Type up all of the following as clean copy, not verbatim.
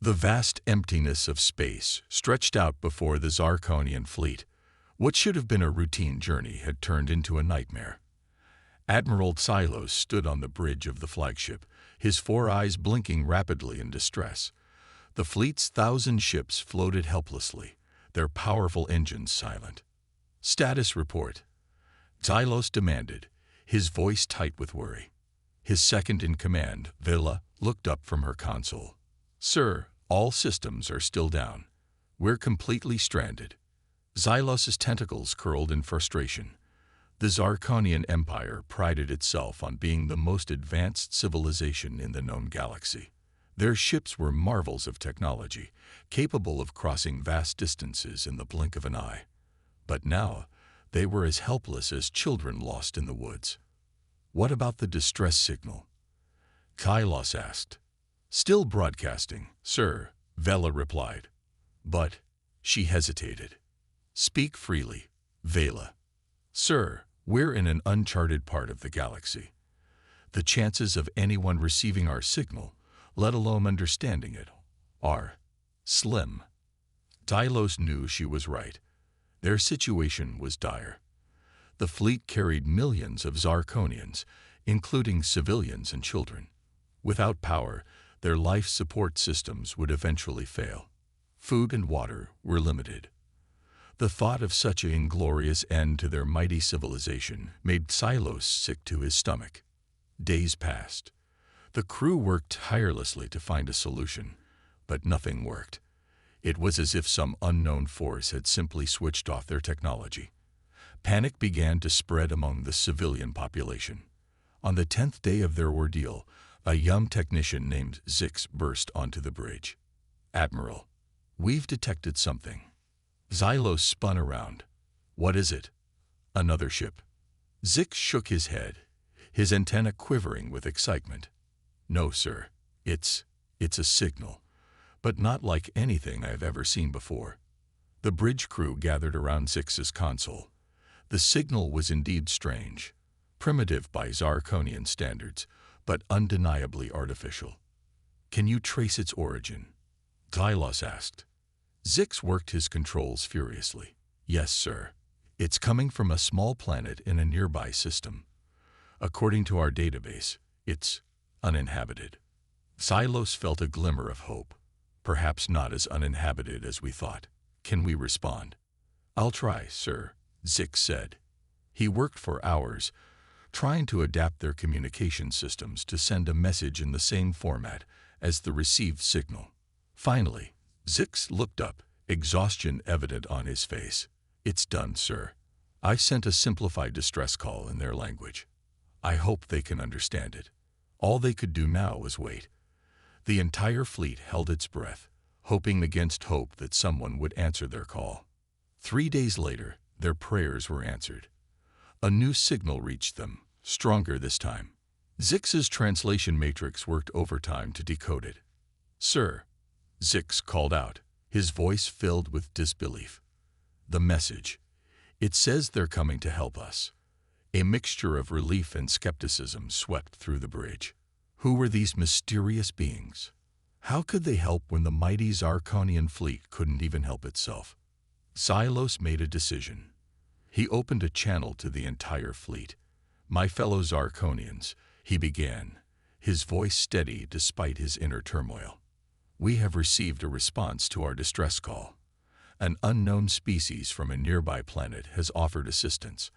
The vast emptiness of space stretched out before the Zarkonian fleet. What should have been a routine journey had turned into a nightmare. Admiral Silos stood on the bridge of the flagship, his four eyes blinking rapidly in distress. The fleet's 1,000 ships floated helplessly, their powerful engines silent. "Status report," Silos demanded, his voice tight with worry. His second-in-command, Vela, looked up from her console. "Sir, all systems are still down. We're completely stranded." Xylos's tentacles curled in frustration. The Zarkonian Empire prided itself on being the most advanced civilization in the known galaxy. Their ships were marvels of technology, capable of crossing vast distances in the blink of an eye. But now, they were as helpless as children lost in the woods. "What about the distress signal?" Kylos asked. "Still broadcasting, sir," Vela replied. "But," she hesitated. "Speak freely, Vela." "Sir, we're in an uncharted part of the galaxy. The chances of anyone receiving our signal, let alone understanding it, are slim." Tylos knew she was right. Their situation was dire. The fleet carried millions of Zarkonians, including civilians and children. Without power, their life support systems would eventually fail. Food and water were limited. The thought of such an inglorious end to their mighty civilization made Silos sick to his stomach. Days passed. The crew worked tirelessly to find a solution, but nothing worked. It was as if some unknown force had simply switched off their technology. Panic began to spread among the civilian population. On the 10th day of their ordeal, a young technician named Zix burst onto the bridge. "Admiral, we've detected something." Xylos spun around. "What is it?" "Another ship." Zix shook his head, his antenna quivering with excitement. "No, sir. It's a signal, but not like anything I've ever seen before." The bridge crew gathered around Zix's console. The signal was indeed strange, primitive by Zarkonian standards, but undeniably artificial. "Can you trace its origin?" Xylos asked. Zix worked his controls furiously. "Yes, sir. It's coming from a small planet in a nearby system. According to our database, it's uninhabited." Silos felt a glimmer of hope. "Perhaps not as uninhabited as we thought. Can we respond?" "I'll try, sir," Zix said. He worked for hours, trying to adapt their communication systems to send a message in the same format as the received signal. Finally, Zix looked up, exhaustion evident on his face. "It's done, sir. I sent a simplified distress call in their language. I hope they can understand it." All they could do now was wait. The entire fleet held its breath, hoping against hope that someone would answer their call. 3 days later, their prayers were answered. A new signal reached them, stronger this time. Zix's translation matrix worked overtime to decode it. "Sir," Zix called out, his voice filled with disbelief. "The message. It says they're coming to help us." A mixture of relief and skepticism swept through the bridge. Who were these mysterious beings? How could they help when the mighty Zarkonian fleet couldn't even help itself? Silos made a decision. He opened a channel to the entire fleet. "My fellow Zarkonians," he began, his voice steady despite his inner turmoil. "We have received a response to our distress call. An unknown species from a nearby planet has offered assistance.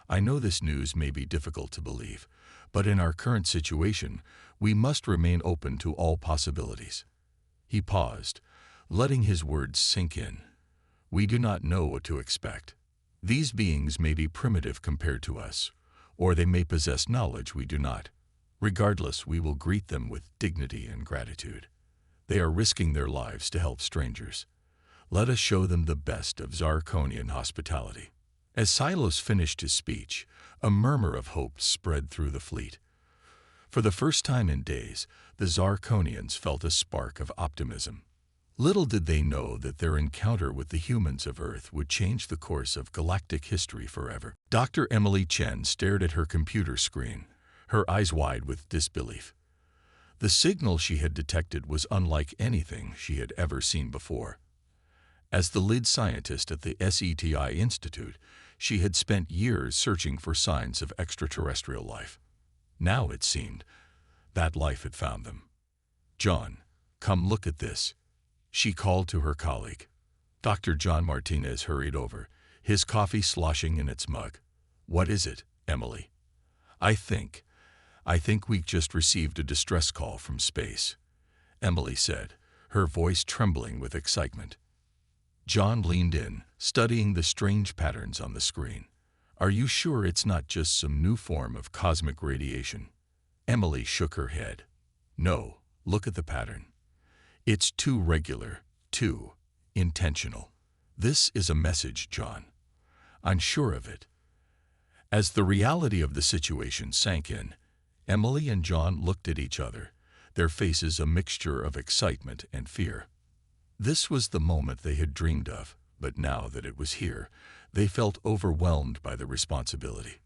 I know this news may be difficult to believe, but in our current situation, we must remain open to all possibilities." He paused, letting his words sink in. "We do not know what to expect. These beings may be primitive compared to us, or they may possess knowledge we do not. Regardless, we will greet them with dignity and gratitude. They are risking their lives to help strangers. Let us show them the best of Zarkonian hospitality." As Silos finished his speech, a murmur of hope spread through the fleet. For the first time in days, the Zarkonians felt a spark of optimism. Little did they know that their encounter with the humans of Earth would change the course of galactic history forever. Dr. Emily Chen stared at her computer screen, her eyes wide with disbelief. The signal she had detected was unlike anything she had ever seen before. As the lead scientist at the SETI Institute, she had spent years searching for signs of extraterrestrial life. Now it seemed that life had found them. "John, come look at this," she called to her colleague. Dr. John Martinez hurried over, his coffee sloshing in its mug. "What is it, Emily?" I think we just received a distress call from space," Emily said, her voice trembling with excitement. John leaned in, studying the strange patterns on the screen. "Are you sure it's not just some new form of cosmic radiation?" Emily shook her head. "No, look at the pattern. It's too regular, too intentional. This is a message, John. I'm sure of it." As the reality of the situation sank in, Emily and John looked at each other, their faces a mixture of excitement and fear. This was the moment they had dreamed of, but now that it was here, they felt overwhelmed by the responsibility.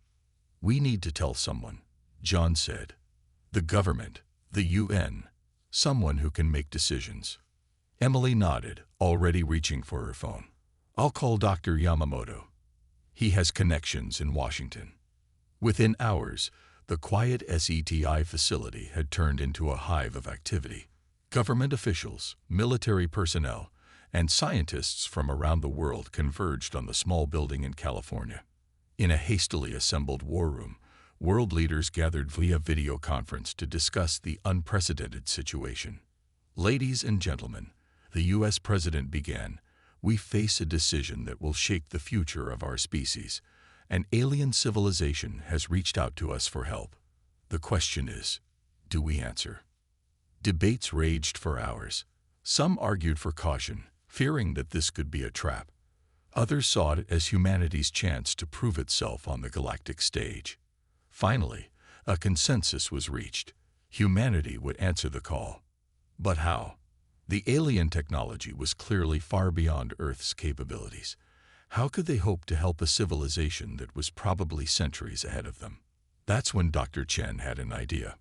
"We need to tell someone," John said. "The government, the UN, someone who can make decisions." Emily nodded, already reaching for her phone. "I'll call Dr. Yamamoto. He has connections in Washington." Within hours, the quiet SETI facility had turned into a hive of activity. Government officials, military personnel, and scientists from around the world converged on the small building in California. In a hastily assembled war room, world leaders gathered via video conference to discuss the unprecedented situation. "Ladies and gentlemen," the U.S. President began, "we face a decision that will shape the future of our species. An alien civilization has reached out to us for help. The question is, do we answer?" Debates raged for hours. Some argued for caution, fearing that this could be a trap. Others saw it as humanity's chance to prove itself on the galactic stage. Finally, a consensus was reached. Humanity would answer the call. But how? The alien technology was clearly far beyond Earth's capabilities. How could they hope to help a civilization that was probably centuries ahead of them? That's when Dr. Chen had an idea.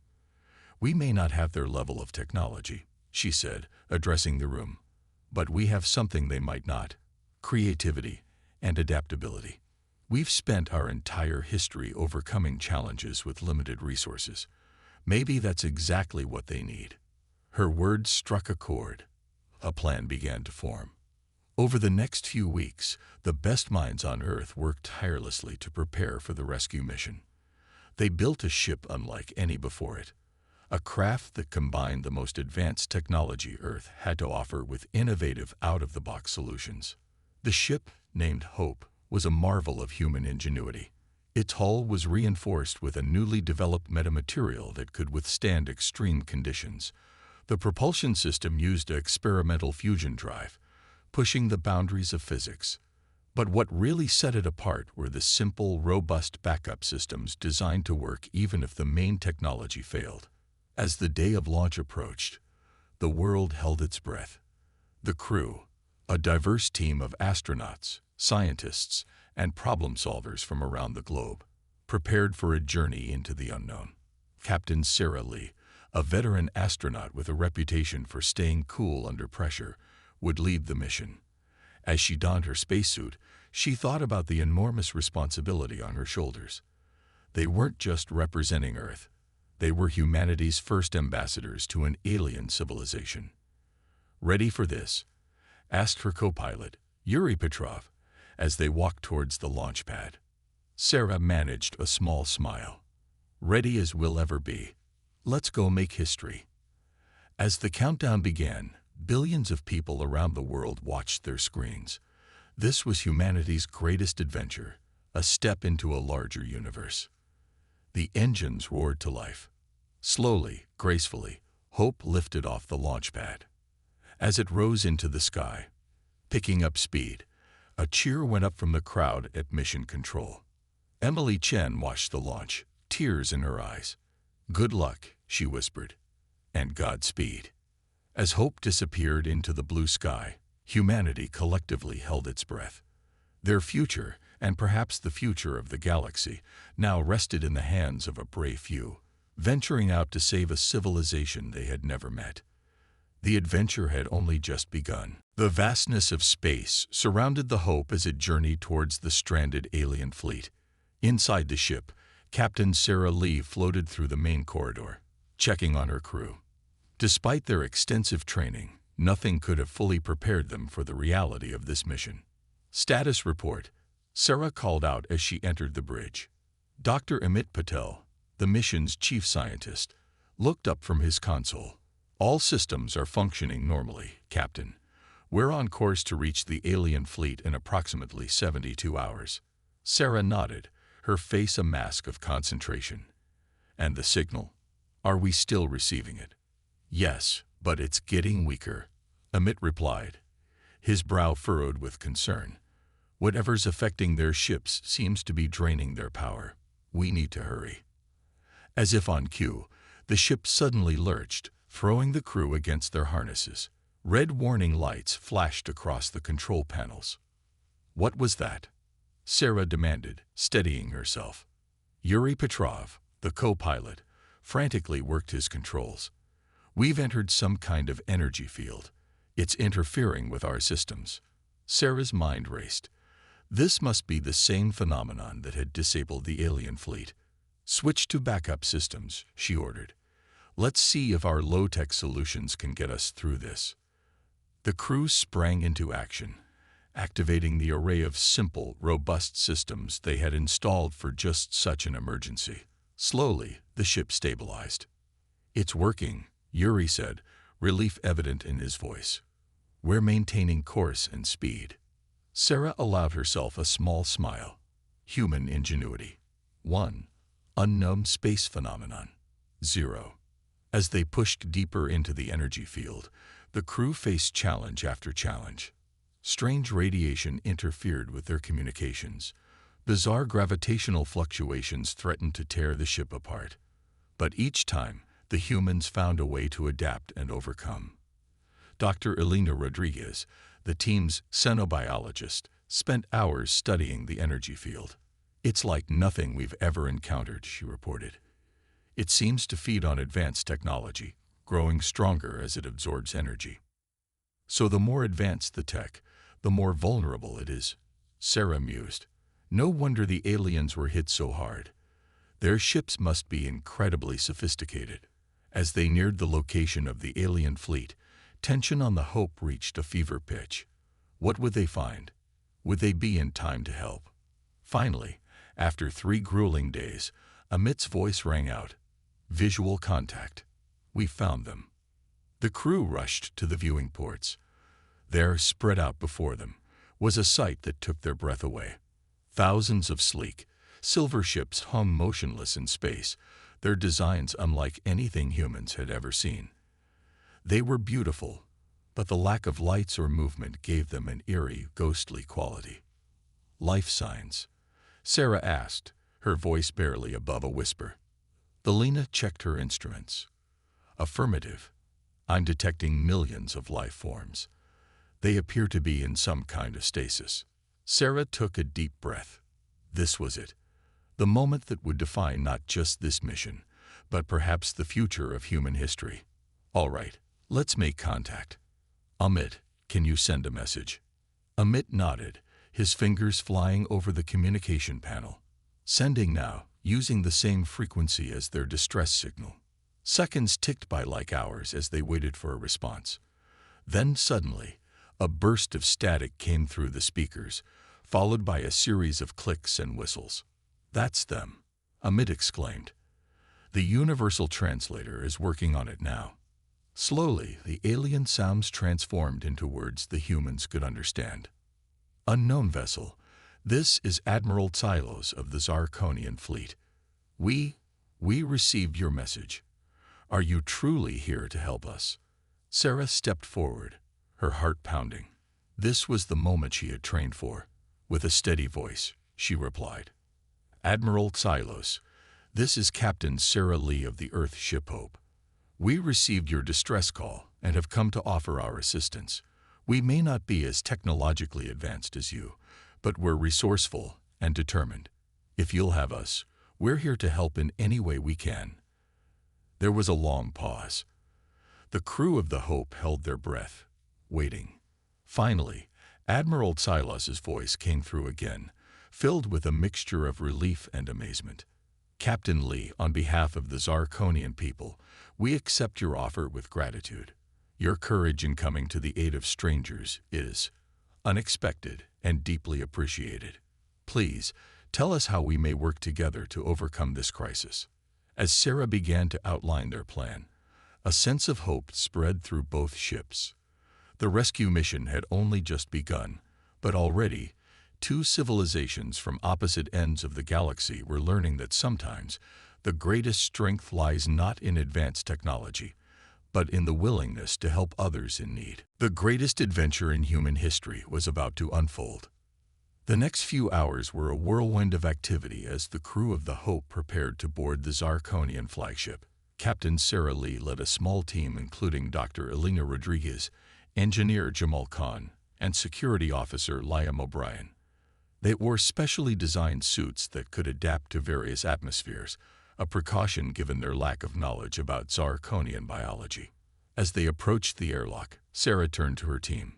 "We may not have their level of technology," she said, addressing the room, "but we have something they might not: creativity and adaptability. We've spent our entire history overcoming challenges with limited resources. Maybe that's exactly what they need." Her words struck a chord. A plan began to form. Over the next few weeks, the best minds on Earth worked tirelessly to prepare for the rescue mission. They built a ship unlike any before it, a craft that combined the most advanced technology Earth had to offer with innovative, out-of-the-box solutions. The ship, named Hope, was a marvel of human ingenuity. Its hull was reinforced with a newly developed metamaterial that could withstand extreme conditions. The propulsion system used an experimental fusion drive, pushing the boundaries of physics. But what really set it apart were the simple, robust backup systems designed to work even if the main technology failed. As the day of launch approached, the world held its breath. The crew, a diverse team of astronauts, scientists, and problem solvers from around the globe, prepared for a journey into the unknown. Captain Sarah Lee, a veteran astronaut with a reputation for staying cool under pressure, would lead the mission. As she donned her spacesuit, she thought about the enormous responsibility on her shoulders. They weren't just representing Earth. They were humanity's first ambassadors to an alien civilization. "Ready for this?" asked her co-pilot, Yuri Petrov, as they walked towards the launch pad. Sarah managed a small smile. "Ready as we'll ever be. Let's go make history." As the countdown began, billions of people around the world watched their screens. This was humanity's greatest adventure, a step into a larger universe. The engines roared to life. Slowly, gracefully, Hope lifted off the launch pad. As it rose into the sky, picking up speed, a cheer went up from the crowd at Mission Control. Emily Chen watched the launch, tears in her eyes. "Good luck," she whispered, "and Godspeed." As Hope disappeared into the blue sky, humanity collectively held its breath. Their future, and perhaps the future of the galaxy, now rested in the hands of a brave few. venturing out to save a civilization they had never met. The adventure had only just begun. The vastness of space surrounded the Hope as it journeyed towards the stranded alien fleet. Inside the ship, Captain Sarah Lee floated through the main corridor, checking on her crew. Despite their extensive training, nothing could have fully prepared them for the reality of this mission. Status report, Sarah called out as she entered the bridge. Dr. Amit Patel, the mission's chief scientist, looked up from his console. All systems are functioning normally, Captain. We're on course to reach the alien fleet in approximately 72 hours. Sarah nodded, her face a mask of concentration. And the signal? Are we still receiving it? Yes, but it's getting weaker, Amit replied, his brow furrowed with concern. Whatever's affecting their ships seems to be draining their power. We need to hurry. As if on cue, the ship suddenly lurched, throwing the crew against their harnesses. Red warning lights flashed across the control panels. What was that? Sarah demanded, steadying herself. Yuri Petrov, the co-pilot, frantically worked his controls. We've entered some kind of energy field. It's interfering with our systems. Sarah's mind raced. This must be the same phenomenon that had disabled the alien fleet. Switch to backup systems, she ordered. Let's see if our low-tech solutions can get us through this. The crew sprang into action, activating the array of simple, robust systems they had installed for just such an emergency. Slowly, the ship stabilized. It's working, Yuri said, relief evident in his voice. We're maintaining course and speed. Sarah allowed herself a small smile. Human ingenuity. 1. Unknown space phenomenon. 0. As they pushed deeper into the energy field, the crew faced challenge after challenge. Strange radiation interfered with their communications. Bizarre gravitational fluctuations threatened to tear the ship apart. But each time, the humans found a way to adapt and overcome. Dr. Elena Rodriguez, the team's xenobiologist, spent hours studying the energy field. It's like nothing we've ever encountered, she reported. It seems to feed on advanced technology, growing stronger as it absorbs energy. So the more advanced the tech, the more vulnerable it is, Sarah mused. No wonder the aliens were hit so hard. Their ships must be incredibly sophisticated. As they neared the location of the alien fleet, tension on the Hope reached a fever pitch. What would they find? Would they be in time to help? Finally, after 3 grueling days, Amit's voice rang out. Visual contact. We found them. The crew rushed to the viewing ports. There, spread out before them, was a sight that took their breath away. Thousands of sleek, silver ships hung motionless in space, their designs unlike anything humans had ever seen. They were beautiful, but the lack of lights or movement gave them an eerie, ghostly quality. Life signs? Sarah asked, her voice barely above a whisper. Elena checked her instruments. Affirmative. I'm detecting millions of life forms. They appear to be in some kind of stasis. Sarah took a deep breath. This was it. The moment that would define not just this mission, but perhaps the future of human history. All right, let's make contact. Amit, can you send a message? Amit nodded, his fingers flying over the communication panel. Sending now, using the same frequency as their distress signal. Seconds ticked by like hours as they waited for a response. Then suddenly, a burst of static came through the speakers, followed by a series of clicks and whistles. That's them, Amit exclaimed. The universal translator is working on it now. Slowly, the alien sounds transformed into words the humans could understand. Unknown vessel, this is Admiral Tsilos of the Zarkonian fleet. We received your message. Are you truly here to help us? Sarah stepped forward, her heart pounding. This was the moment she had trained for. With a steady voice, she replied. Admiral Tsilos, this is Captain Sarah Lee of the Earth ship Hope. We received your distress call and have come to offer our assistance. We may not be as technologically advanced as you, but we're resourceful and determined. If you'll have us, we're here to help in any way we can. There was a long pause. The crew of the Hope held their breath, waiting. Finally, Admiral Silos's voice came through again, filled with a mixture of relief and amazement. Captain Lee, on behalf of the Zarkonian people, we accept your offer with gratitude. Your courage in coming to the aid of strangers is unexpected and deeply appreciated. Please, tell us how we may work together to overcome this crisis. As Sarah began to outline their plan, a sense of hope spread through both ships. The rescue mission had only just begun, but already, two civilizations from opposite ends of the galaxy were learning that sometimes the greatest strength lies not in advanced technology, but in the willingness to help others in need. The greatest adventure in human history was about to unfold. The next few hours were a whirlwind of activity as the crew of the Hope prepared to board the Zarkonian flagship. Captain Sarah Lee led a small team including Dr. Elena Rodriguez, Engineer Jamal Khan, and Security Officer Liam O'Brien. They wore specially designed suits that could adapt to various atmospheres, a precaution given their lack of knowledge about Zarkonian biology. As they approached the airlock, Sarah turned to her team.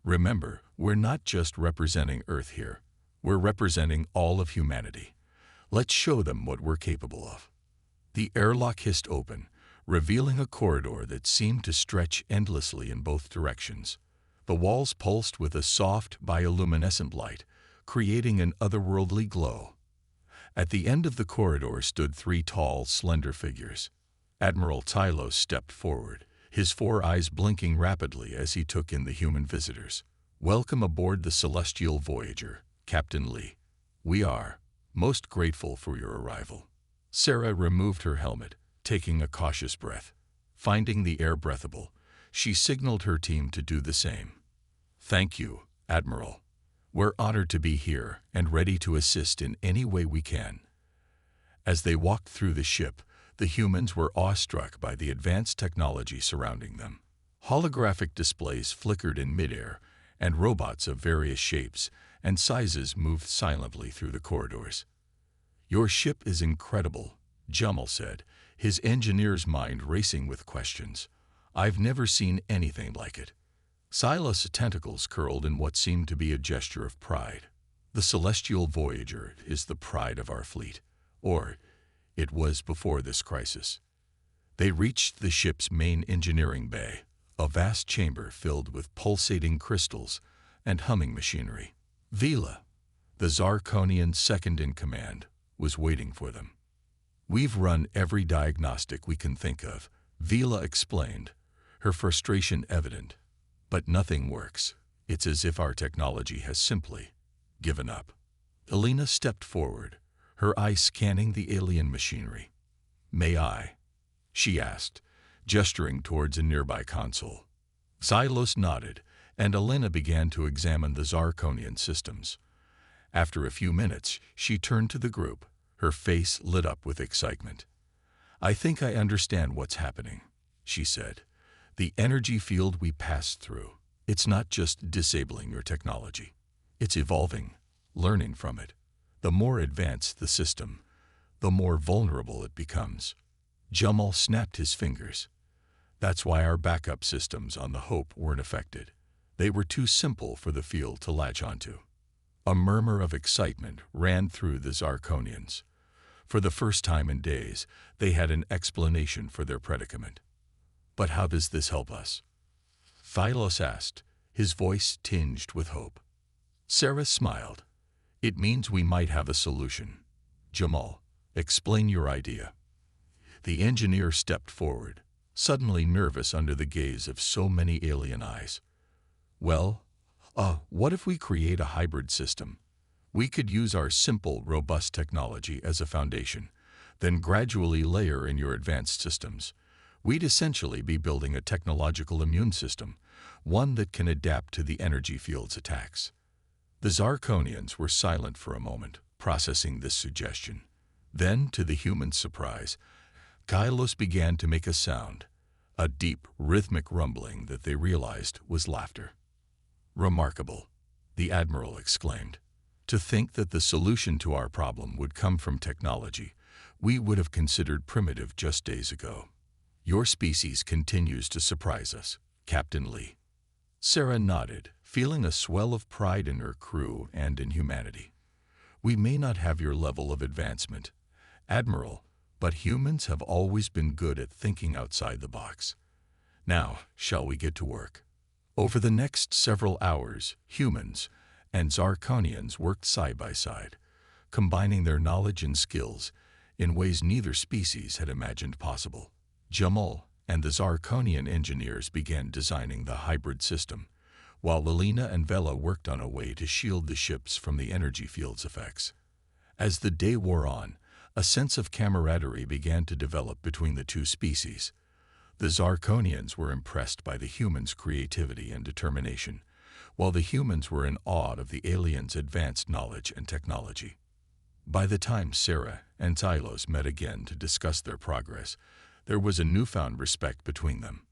Remember, we're not just representing Earth here. We're representing all of humanity. Let's show them what we're capable of. The airlock hissed open, revealing a corridor that seemed to stretch endlessly in both directions. The walls pulsed with a soft, bioluminescent light, creating an otherworldly glow. At the end of the corridor stood three tall, slender figures. Admiral Tylos stepped forward, his four eyes blinking rapidly as he took in the human visitors. Welcome aboard the Celestial Voyager, Captain Lee. We are most grateful for your arrival. Sarah removed her helmet, taking a cautious breath. Finding the air breathable, she signaled her team to do the same. Thank you, Admiral. We're honored to be here and ready to assist in any way we can. As they walked through the ship, the humans were awestruck by the advanced technology surrounding them. Holographic displays flickered in midair, and robots of various shapes and sizes moved silently through the corridors. Your ship is incredible, Jamal said, his engineer's mind racing with questions. I've never seen anything like it. Silas' tentacles curled in what seemed to be a gesture of pride. The Celestial Voyager is the pride of our fleet, or it was before this crisis. They reached the ship's main engineering bay, a vast chamber filled with pulsating crystals and humming machinery. Vila, the Zarkonian second-in-command, was waiting for them. We've run every diagnostic we can think of, Vila explained, her frustration evident. But nothing works. It's as if our technology has simply given up. Elena stepped forward, her eyes scanning the alien machinery. May I? She asked, gesturing towards a nearby console. Silos nodded, and Elena began to examine the Zarkonian systems. After a few minutes, she turned to the group, her face lit up with excitement. I think I understand what's happening, she said. The energy field we passed through, it's not just disabling your technology. It's evolving, learning from it. The more advanced the system, the more vulnerable it becomes. Jamal snapped his fingers. That's why our backup systems on the Hope weren't affected. They were too simple for the field to latch onto. A murmur of excitement ran through the Zarkonians. For the first time in days, they had an explanation for their predicament. But how does this help us? Phylos asked, his voice tinged with hope. Sarah smiled. It means we might have a solution. Jamal, explain your idea. The engineer stepped forward, suddenly nervous under the gaze of so many alien eyes. Well, what if we create a hybrid system? We could use our simple, robust technology as a foundation, then gradually layer in your advanced systems. We'd essentially be building a technological immune system, one that can adapt to the energy field's attacks. The Zarkonians were silent for a moment, processing this suggestion. Then, to the human's surprise, Kylos began to make a sound, a deep, rhythmic rumbling that they realized was laughter. Remarkable, the Admiral exclaimed. To think that the solution to our problem would come from technology, we would have considered primitive just days ago. Your species continues to surprise us, Captain Lee. Sarah nodded, feeling a swell of pride in her crew and in humanity. We may not have your level of advancement, Admiral, but humans have always been good at thinking outside the box. Now, shall we get to work? Over the next several hours, humans and Zarkonians worked side by side, combining their knowledge and skills in ways neither species had imagined possible. Jamal and the Zarkonian engineers began designing the hybrid system, while Lilina and Vela worked on a way to shield the ships from the energy field's effects. As the day wore on, a sense of camaraderie began to develop between the two species. The Zarkonians were impressed by the humans' creativity and determination, while the humans were in awe of the aliens' advanced knowledge and technology. By the time Sarah and Tylos met again to discuss their progress, there was a newfound respect between them.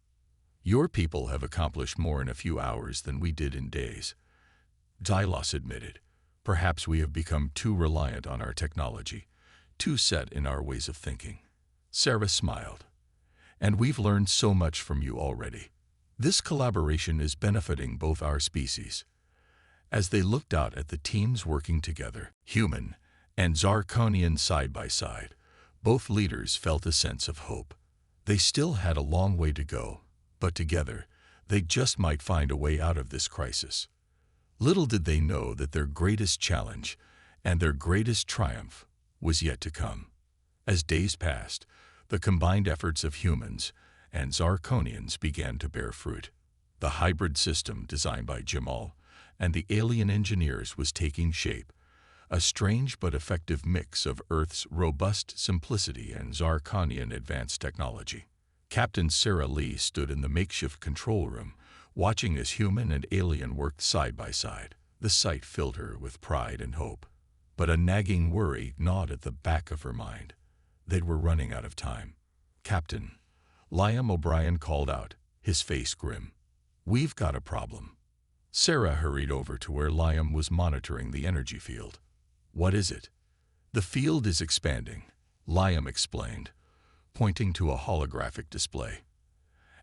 Your people have accomplished more in a few hours than we did in days, Tylos admitted. Perhaps we have become too reliant on our technology, too set in our ways of thinking. Sarah smiled. And we've learned so much from you already. This collaboration is benefiting both our species. As they looked out at the teams working together, human and Zarkonian side by side, both leaders felt a sense of hope. They still had a long way to go, but together, they just might find a way out of this crisis. Little did they know that their greatest challenge and their greatest triumph was yet to come. As days passed, the combined efforts of humans and Zarkonians began to bear fruit. The hybrid system designed by Jamal and the alien engineers was taking shape, a strange but effective mix of Earth's robust simplicity and Zarkonian advanced technology. Captain Sarah Lee stood in the makeshift control room, watching as human and alien worked side by side. The sight filled her with pride and hope. But a nagging worry gnawed at the back of her mind. They were running out of time. Captain, Liam O'Brien called out, his face grim. We've got a problem. Sarah hurried over to where Liam was monitoring the energy field. What is it? The field is expanding, Liam explained, pointing to a holographic display.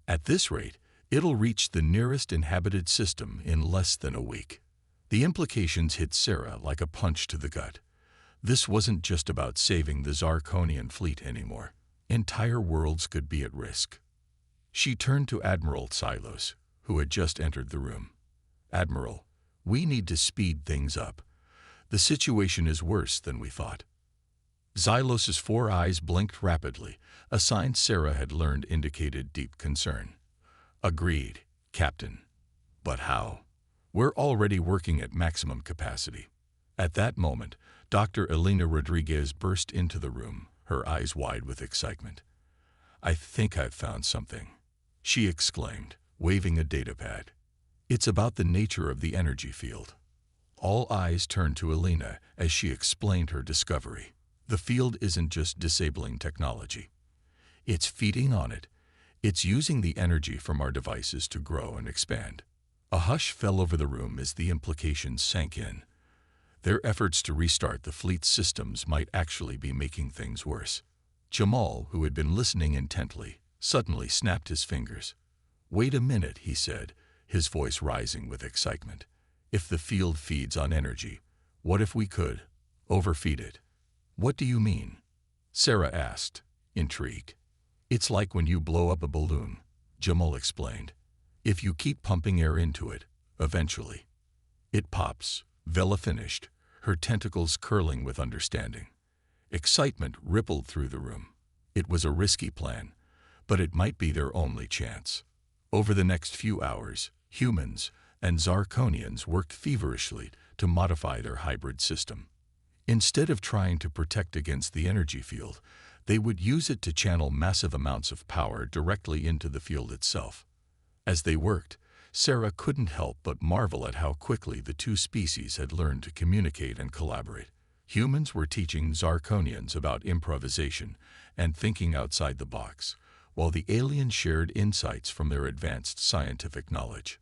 At this rate, it'll reach the nearest inhabited system in less than a week. The implications hit Sarah like a punch to the gut. This wasn't just about saving the Zarkonian fleet anymore. Entire worlds could be at risk. She turned to Admiral Tylos, who had just entered the room. Admiral, we need to speed things up. The situation is worse than we thought. Xylos's 4 eyes blinked rapidly, a sign Sarah had learned indicated deep concern. Agreed, Captain. But how? We're already working at maximum capacity. At that moment, Dr. Elena Rodriguez burst into the room, her eyes wide with excitement. I think I've found something, she exclaimed, waving a datapad. It's about the nature of the energy field. All eyes turned to Elena as she explained her discovery. The field isn't just disabling technology. It's feeding on it. It's using the energy from our devices to grow and expand. A hush fell over the room as the implications sank in. Their efforts to restart the fleet's systems might actually be making things worse. Jamal, who had been listening intently, suddenly snapped his fingers. Wait a minute, he said, his voice rising with excitement. If the field feeds on energy, what if we could overfeed it? What do you mean? Sarah asked, intrigued. It's like when you blow up a balloon, Jamal explained. If you keep pumping air into it, eventually, it pops, Vela finished, her tentacles curling with understanding. Excitement rippled through the room. It was a risky plan, but it might be their only chance. Over the next few hours, humans and Zarkonians worked feverishly to modify their hybrid system. Instead of trying to protect against the energy field, they would use it to channel massive amounts of power directly into the field itself. As they worked, Sarah couldn't help but marvel at how quickly the two species had learned to communicate and collaborate. Humans were teaching Zarkonians about improvisation and thinking outside the box, while the aliens shared insights from their advanced scientific knowledge.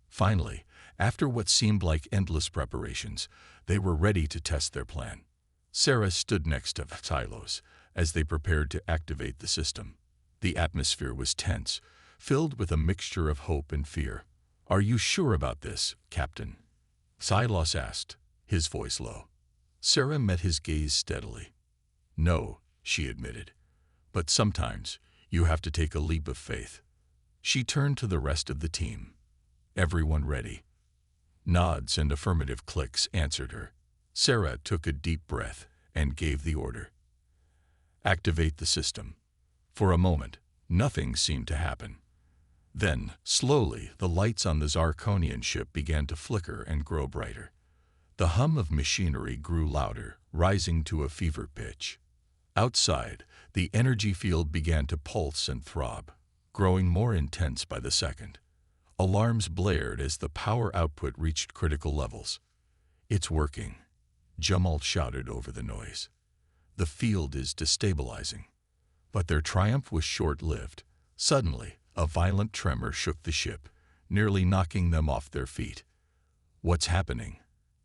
Finally, after what seemed like endless preparations, they were ready to test their plan. Sarah stood next to Tylos, as they prepared to activate the system. The atmosphere was tense, filled with a mixture of hope and fear. "Are you sure about this, Captain?" Silos asked, his voice low. Sarah met his gaze steadily. "No," she admitted, "but sometimes you have to take a leap of faith." She turned to the rest of the team. "Everyone ready?" Nods and affirmative clicks answered her. Sarah took a deep breath and gave the order. "Activate the system." For a moment, nothing seemed to happen. Then, slowly, the lights on the Zarkonian ship began to flicker and grow brighter. The hum of machinery grew louder, rising to a fever pitch. Outside, the energy field began to pulse and throb, growing more intense by the second. Alarms blared as the power output reached critical levels. "It's working," Jamal shouted over the noise. "The field is destabilizing." But their triumph was short-lived. Suddenly, a violent tremor shook the ship, nearly knocking them off their feet. "What's happening?"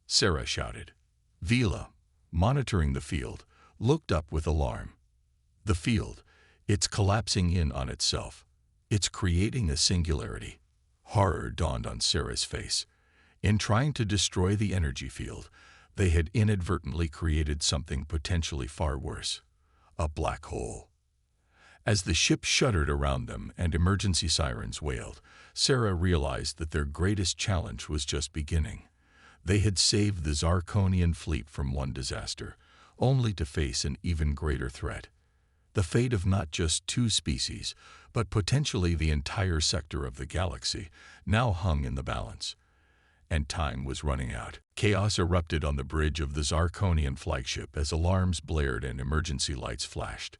Sarah shouted. Vila, monitoring the field, looked up with alarm. "The field, it's collapsing in on itself. It's creating a singularity." Horror dawned on Sarah's face. In trying to destroy the energy field, they had inadvertently created something potentially far worse: a black hole. As the ship shuddered around them and emergency sirens wailed, Sarah realized that their greatest challenge was just beginning. They had saved the Zarkonian fleet from one disaster, only to face an even greater threat. The fate of not just two species, but potentially the entire sector of the galaxy, now hung in the balance. And time was running out. Chaos erupted on the bridge of the Zarkonian flagship as alarms blared and emergency lights flashed.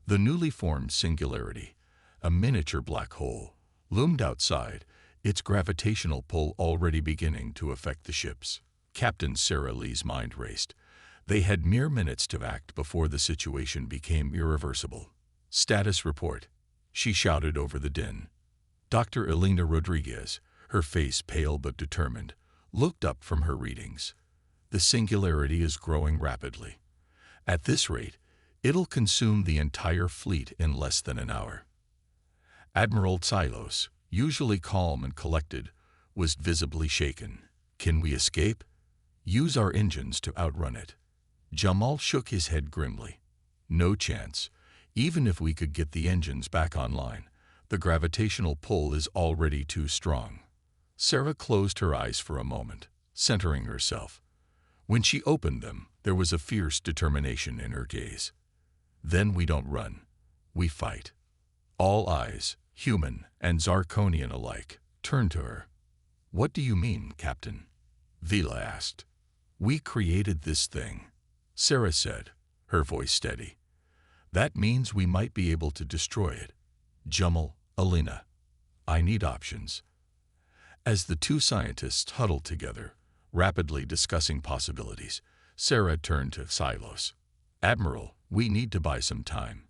The newly formed singularity, a miniature black hole, loomed outside, its gravitational pull already beginning to affect the ships. Captain Sarah Lee's mind raced. They had mere minutes to act before the situation became irreversible. "Status report," she shouted over the din. Dr. Elena Rodriguez, her face pale but determined, looked up from her readings. "The singularity is growing rapidly. At this rate, it'll consume the entire fleet in less than an hour." Admiral Tsilos, usually calm and collected, was visibly shaken. "Can we escape?" "Use our engines to outrun it." Jamal shook his head grimly. "No chance. Even if we could get the engines back online, the gravitational pull is already too strong." Sarah closed her eyes for a moment, centering herself. When she opened them, there was a fierce determination in her gaze. "Then we don't run. We fight." All eyes, human and Zarkonian alike, turned to her. "What do you mean, Captain?" Vila asked. "We created this thing," Sarah said, her voice steady. "That means we might be able to destroy it. Jamal, Elena, I need options." As the two scientists huddled together, rapidly discussing possibilities, Sarah turned to Silos. "Admiral, we need to buy some time.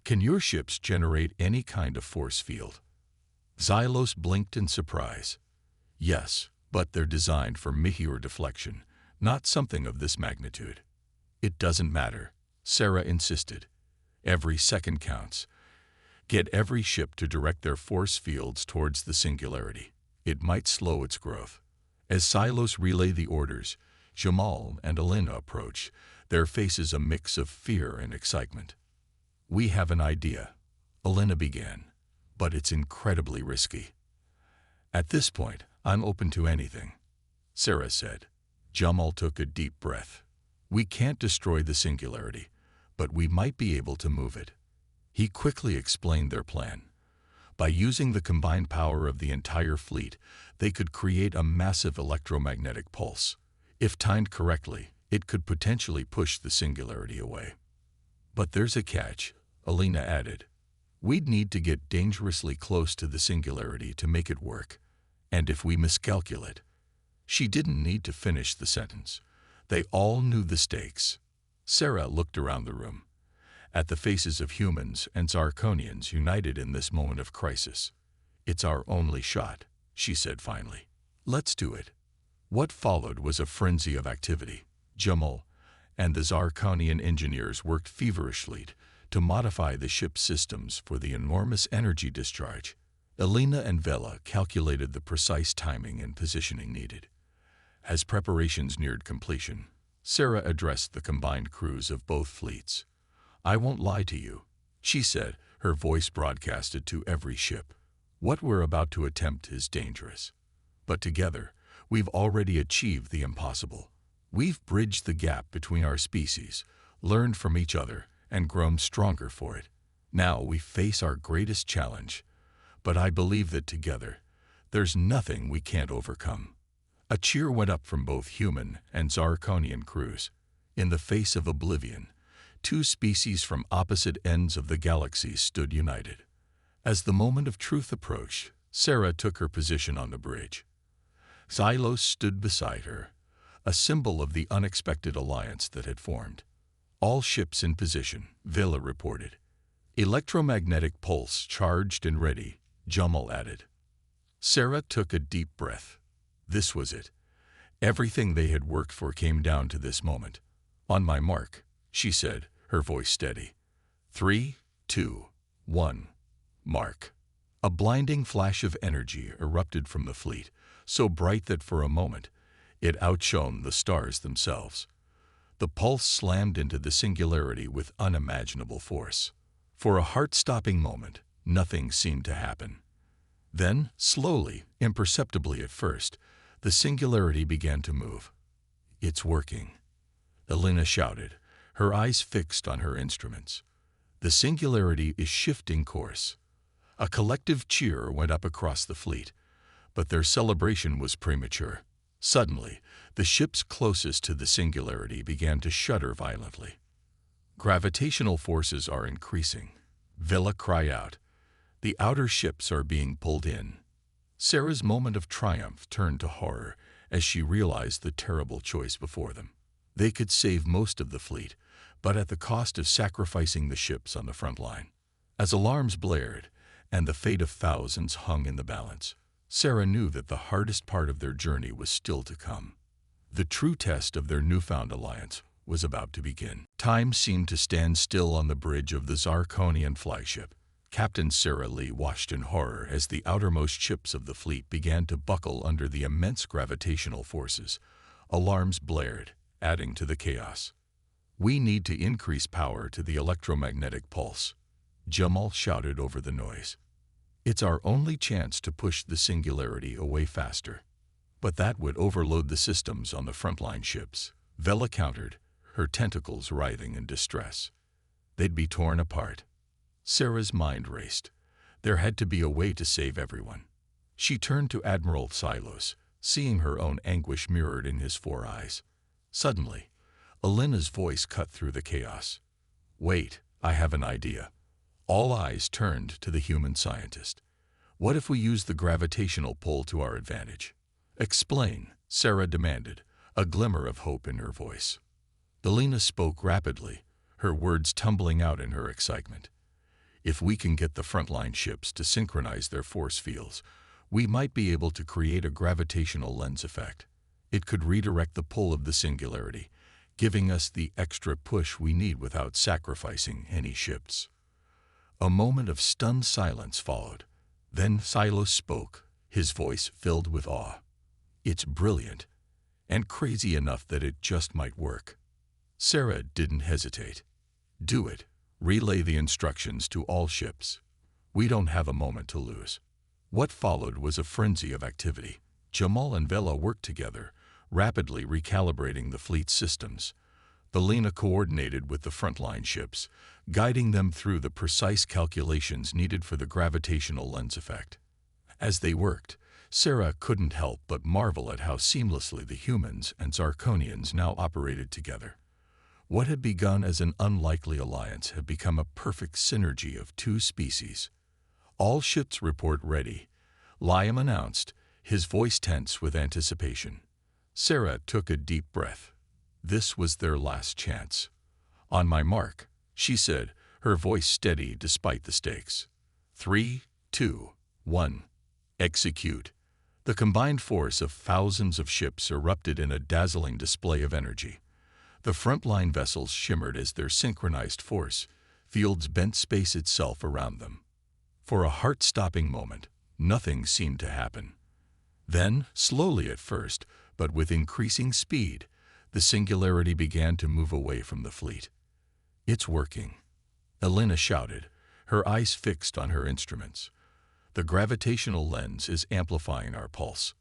Can your ships generate any kind of force field?" Xylos blinked in surprise. "Yes, but they're designed for meteor deflection, not something of this magnitude." "It doesn't matter," Sarah insisted. "Every second counts. Get every ship to direct their force fields towards the singularity. It might slow its growth." As Silos relayed the orders, Jamal and Elena approached, their faces a mix of fear and excitement. "We have an idea," Elena began, "but it's incredibly risky." "At this point, I'm open to anything," Sarah said. Jamal took a deep breath. "We can't destroy the singularity, but we might be able to move it." He quickly explained their plan. By using the combined power of the entire fleet, they could create a massive electromagnetic pulse. If timed correctly, it could potentially push the singularity away. "But there's a catch," Elena added. "We'd need to get dangerously close to the singularity to make it work. And if we miscalculate..." She didn't need to finish the sentence. They all knew the stakes. Sarah looked around the room, at the faces of humans and Zarkonians united in this moment of crisis. "It's our only shot," she said finally. "Let's do it." What followed was a frenzy of activity. Jamal and the Zarkonian engineers worked feverishly to modify the ship's systems for the enormous energy discharge. Elena and Vela calculated the precise timing and positioning needed. As preparations neared completion, Sarah addressed the combined crews of both fleets. "I won't lie to you," she said, her voice broadcasted to every ship. "What we're about to attempt is dangerous. But together, we've already achieved the impossible. We've bridged the gap between our species, learned from each other, and grown stronger for it. Now we face our greatest challenge. But I believe that together, there's nothing we can't overcome." A cheer went up from both human and Zarkonian crews. In the face of oblivion, two species from opposite ends of the galaxy stood united. As the moment of truth approached, Sarah took her position on the bridge. Xylos stood beside her, a symbol of the unexpected alliance that had formed. "All ships in position," Vela reported. "Electromagnetic pulse charged and ready," Jummel added. Sarah took a deep breath. This was it. Everything they had worked for came down to this moment. "On my mark," she said, her voice steady. 3, 2, 1, mark. A blinding flash of energy erupted from the fleet, so bright that for a moment it outshone the stars themselves. The pulse slammed into the singularity with unimaginable force. For a heart-stopping moment, nothing seemed to happen. Then, slowly, imperceptibly at first, the singularity began to move. "It's working," Elena shouted, her eyes fixed on her instruments. "The singularity is shifting course." A collective cheer went up across the fleet, but their celebration was premature. Suddenly, the ships closest to the singularity began to shudder violently. "Gravitational forces are increasing," Vela cried out. "The outer ships are being pulled in." Sarah's moment of triumph turned to horror as she realized the terrible choice before them. They could save most of the fleet, but at the cost of sacrificing the ships on the front line. As alarms blared and the fate of thousands hung in the balance, Sarah knew that the hardest part of their journey was still to come. The true test of their newfound alliance was about to begin. Time seemed to stand still on the bridge of the Zarkonian flagship. Captain Sarah Lee watched in horror as the outermost ships of the fleet began to buckle under the immense gravitational forces. Alarms blared, adding to the chaos. "We need to increase power to the electromagnetic pulse," Jamal shouted over the noise. "It's our only chance to push the singularity away faster." "But that would overload the systems on the frontline ships," Vela countered, her tentacles writhing in distress. "They'd be torn apart." Sarah's mind raced. There had to be a way to save everyone. She turned to Admiral Xylos, seeing her own anguish mirrored in his 4 eyes. Suddenly, Elena's voice cut through the chaos. "Wait, I have an idea." All eyes turned to the human scientist. "What if we use the gravitational pull to our advantage?" "Explain," Sarah demanded, a glimmer of hope in her voice. Elena spoke rapidly, her words tumbling out in her excitement. "If we can get the frontline ships to synchronize their force fields, we might be able to create a gravitational lens effect. It could redirect the pull of the singularity, giving us the extra push we need without sacrificing any ships." A moment of stunned silence followed. Then Xylos spoke, his voice filled with awe. "It's brilliant, and crazy enough that it just might work." Sarah didn't hesitate. "Do it. Relay the instructions to all ships. We don't have a moment to lose." What followed was a frenzy of activity. Jamal and Vela worked together, rapidly recalibrating the fleet's systems. Elena coordinated with the frontline ships, guiding them through the precise calculations needed for the gravitational lens effect. As they worked, Sarah couldn't help but marvel at how seamlessly the humans and Zarkonians now operated together. What had begun as an unlikely alliance had become a perfect synergy of two species. "All ships report ready," Liam announced, his voice tense with anticipation. Sarah took a deep breath. This was their last chance. "On my mark," she said, her voice steady despite the stakes. 3, 2, 1, execute. The combined force of thousands of ships erupted in a dazzling display of energy. The frontline vessels shimmered as their synchronized force fields bent space itself around them. For a heart-stopping moment, nothing seemed to happen. Then, slowly at first, but with increasing speed, the singularity began to move away from the fleet. "It's working," Elena shouted, her eyes fixed on her instruments. "The gravitational lens is amplifying our pulse."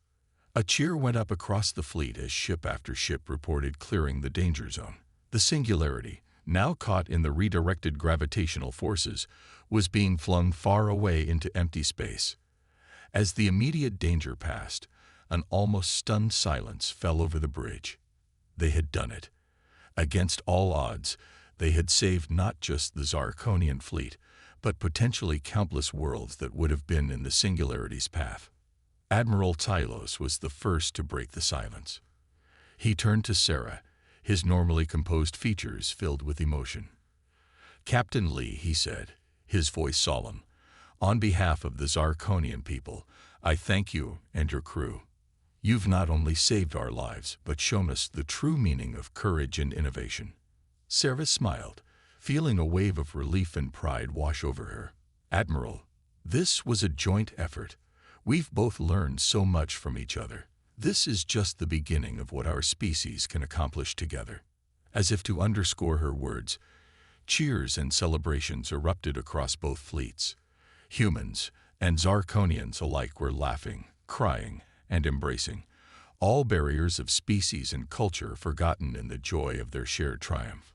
A cheer went up across the fleet as ship after ship reported clearing the danger zone. The singularity, now caught in the redirected gravitational forces, was being flung far away into empty space. As the immediate danger passed, an almost stunned silence fell over the bridge. They had done it. Against all odds, they had saved not just the Zarkonian fleet, but potentially countless worlds that would have been in the singularity's path. Admiral Tylos was the first to break the silence. He turned to Sarah, his normally composed features filled with emotion. "Captain Lee," he said, his voice solemn, "on behalf of the Zarkonian people, I thank you and your crew. You've not only saved our lives, but shown us the true meaning of courage and innovation." Sarah smiled, feeling a wave of relief and pride wash over her. "Admiral, this was a joint effort. We've both learned so much from each other. This is just the beginning of what our species can accomplish together." As if to underscore her words, cheers and celebrations erupted across both fleets. Humans and Zarkonians alike were laughing, crying, and embracing, all barriers of species and culture forgotten in the joy of their shared triumph.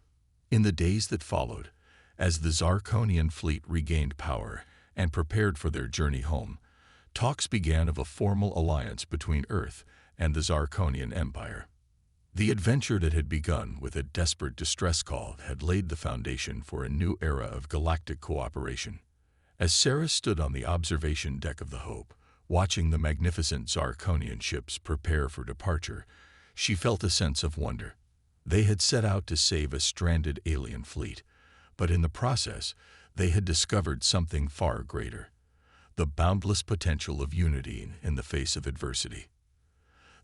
In the days that followed, as the Zarkonian fleet regained power and prepared for their journey home, talks began of a formal alliance between Earth and the Zarkonian Empire. The adventure that had begun with a desperate distress call had laid the foundation for a new era of galactic cooperation. As Sarah stood on the observation deck of the Hope, watching the magnificent Zarkonian ships prepare for departure, she felt a sense of wonder. They had set out to save a stranded alien fleet, but in the process, they had discovered something far greater: the boundless potential of unity in the face of adversity.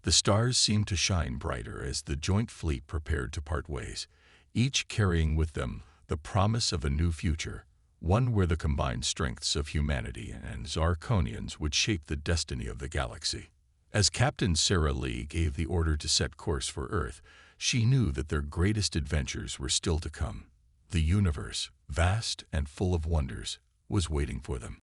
The stars seemed to shine brighter as the joint fleet prepared to part ways, each carrying with them the promise of a new future, one where the combined strengths of humanity and Zarkonians would shape the destiny of the galaxy. As Captain Sarah Lee gave the order to set course for Earth, she knew that their greatest adventures were still to come. The universe, vast and full of wonders, was waiting for them.